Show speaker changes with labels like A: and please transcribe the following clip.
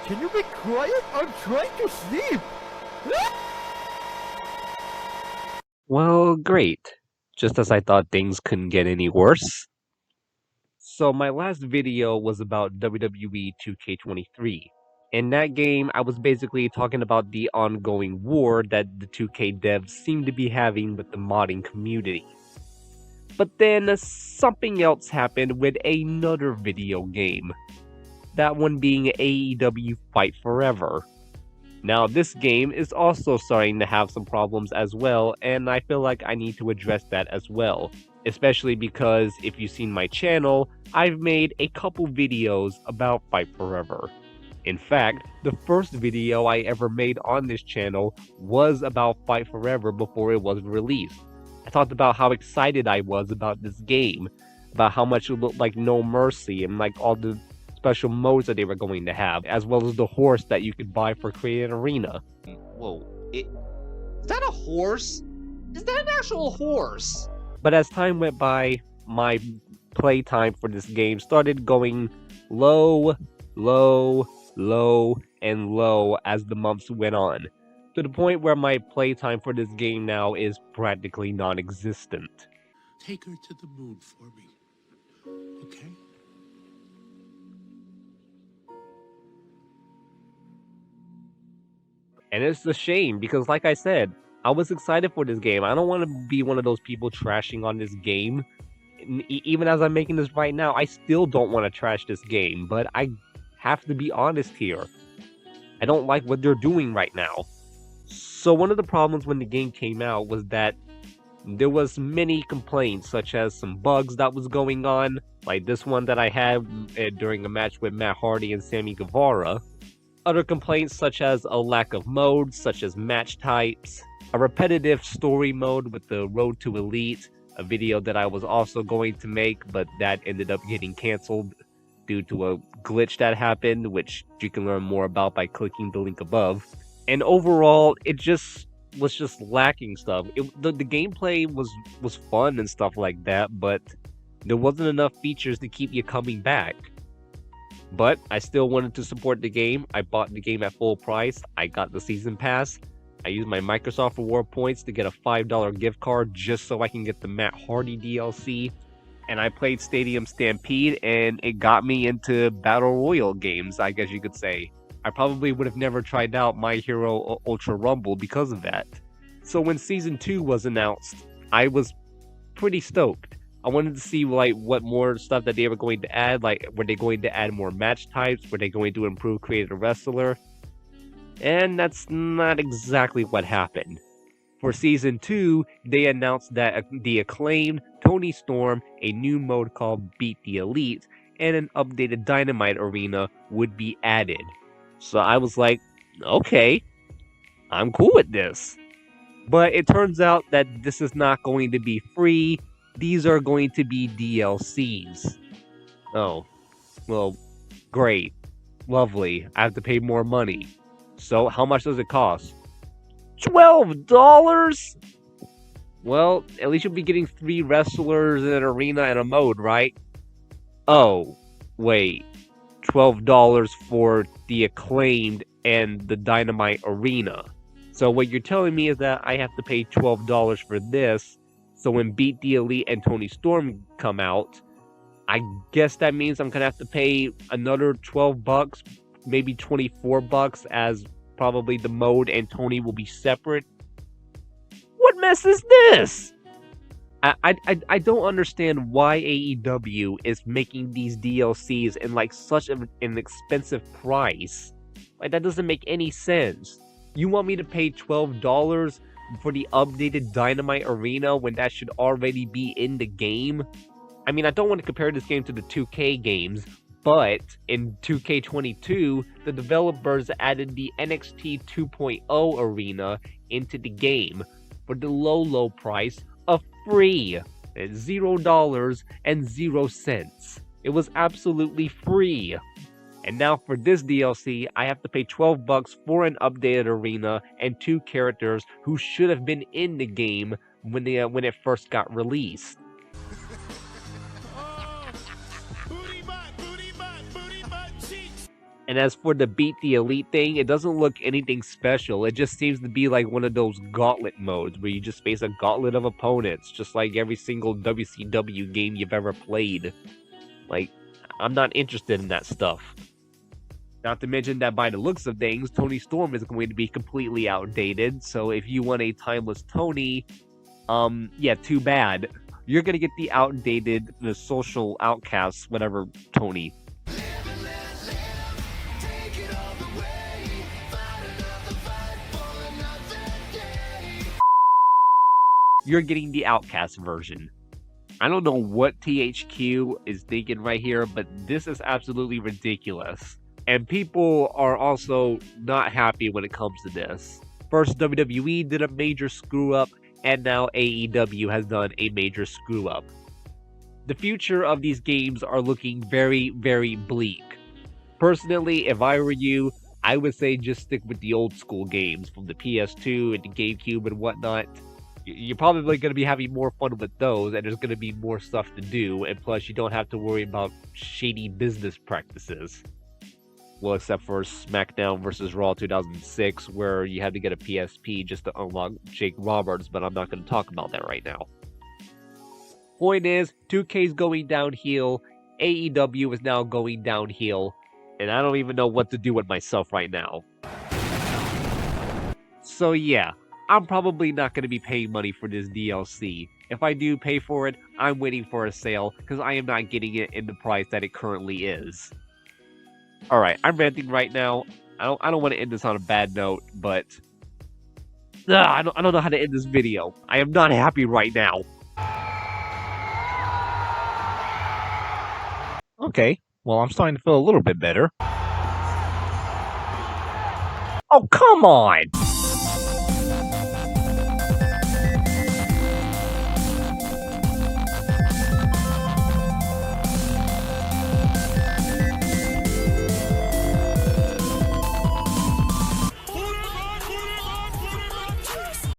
A: Can you be quiet? I'm trying to sleep!
B: Well, great. Just as I thought things couldn't get any worse. So my last video was about WWE 2K23. In that game, I was basically talking about the ongoing war that the 2K devs seem to be having with the modding community. But then something else happened with another video game. That one being AEW Fight Forever. Now, this game is also starting to have some problems as well, and I feel like I need to address that as well. Especially because if you've seen my channel, I've made a couple videos about Fight Forever. In fact, the first video I ever made on this channel was about Fight Forever before it was released. I talked about how excited I was about this game, about how much it looked like No Mercy and like all the special modes that they were going to have, as well as the horse that you could buy for Creative Arena.
C: Whoa, is that a horse? Is that an actual horse?
B: But as time went by, my playtime for this game started going low, low, low, and low as the months went on, to the point where my playtime for this game now is practically non-existent.
D: Take her to the moon for me, okay?
B: And it's a shame because, like I said, I was excited for this game. I don't want to be one of those people trashing on this game. Even as I'm making this right now, I still don't want to trash this game, but I have to be honest here. I don't like what they're doing right now. So one of the problems when the game came out was that there was many complaints, such as some bugs that was going on, like this one that I had during a match with Matt Hardy and Sammy Guevara. Other complaints such as a lack of modes, such as match types, a repetitive story mode with the Road to Elite, a video that I was also going to make, but that ended up getting canceled due to a glitch that happened, which you can learn more about by clicking the link above. And overall, it just was just lacking stuff. The gameplay was fun and stuff like that, but there wasn't enough features to keep you coming back. But I still wanted to support the game. I bought the game at full price. I got the season pass. I used my Microsoft Reward points to get a $5 gift card just so I can get the Matt Hardy DLC. And I played Stadium Stampede, and it got me into Battle Royale games, I guess you could say. I probably would have never tried out My Hero Ultra Rumble because of that. So when Season 2 was announced, I was pretty stoked. I wanted to see like what more stuff that they were going to add, like were they going to add more match types, were they going to improve Creative Wrestler? And that's not exactly what happened. For Season 2, they announced that the acclaimed Tony Storm, a new mode called Beat the Elite, and an updated Dynamite Arena would be added. So I was like, okay, I'm cool with this. But it turns out that this is not going to be free. These are going to be DLCs. Oh, well, great. Lovely. I have to pay more money. So, how much does it cost? $12? Well, at least you'll be getting 3 wrestlers in an arena and a mode, right? Oh, wait. $12 for the acclaimed and the Dynamite Arena. So what you're telling me is that I have to pay $12 for this. So when Beat the Elite and Tony Storm come out, I guess that means I'm gonna have to pay another $12, maybe $24, as probably the mode and Tony will be separate. What mess is this? I don't understand why AEW is making these DLCs in like such an expensive price. Like that doesn't make any sense. You want me to pay $12 for the updated Dynamite Arena when that should already be in the game? I mean, I don't want to compare this game to the 2K games, but in 2K22, the developers added the NXT 2.0 arena into the game for the low price of free. $0 and 0 cents. It was absolutely free. And now for this DLC, I have to pay $12 for an updated arena and 2 characters who should have been in the game when it first got released. And as for the beat the elite thing, it doesn't look anything special. It just seems to be like one of those gauntlet modes where you just face a gauntlet of opponents, just like every single WCW game you've ever played. Like, I'm not interested in that stuff. Not to mention that by the looks of things, Tony Storm is going to be completely outdated, so if you want a timeless Tony, yeah, too bad. You're gonna get the outdated, the social outcasts, whatever, Tony. You're getting the Outcast version. I don't know what THQ is thinking right here, but this is absolutely ridiculous. And people are also not happy when it comes to this. First, WWE did a major screw up, and now AEW has done a major screw up. The future of these games are looking very, very bleak. Personally, if I were you, I would say just stick with the old school games from the PS2 and the GameCube and whatnot. You're probably going to be having more fun with those, and there's going to be more stuff to do, and plus you don't have to worry about shady business practices. Well, except for SmackDown vs. Raw 2006, where you had to get a PSP just to unlock Jake Roberts, but I'm not going to talk about that right now. Point is, 2K's going downhill, AEW is now going downhill, and I don't even know what to do with myself right now. So yeah, I'm probably not going to be paying money for this DLC. If I do pay for it, I'm waiting for a sale, because I am not getting it in the price that it currently is. Alright, I'm ranting right now. I don't want to end this on a bad note, but I don't know how to end this video. I am not happy right now.
E: Okay, well, I'm starting to feel a little bit better. Oh, come on!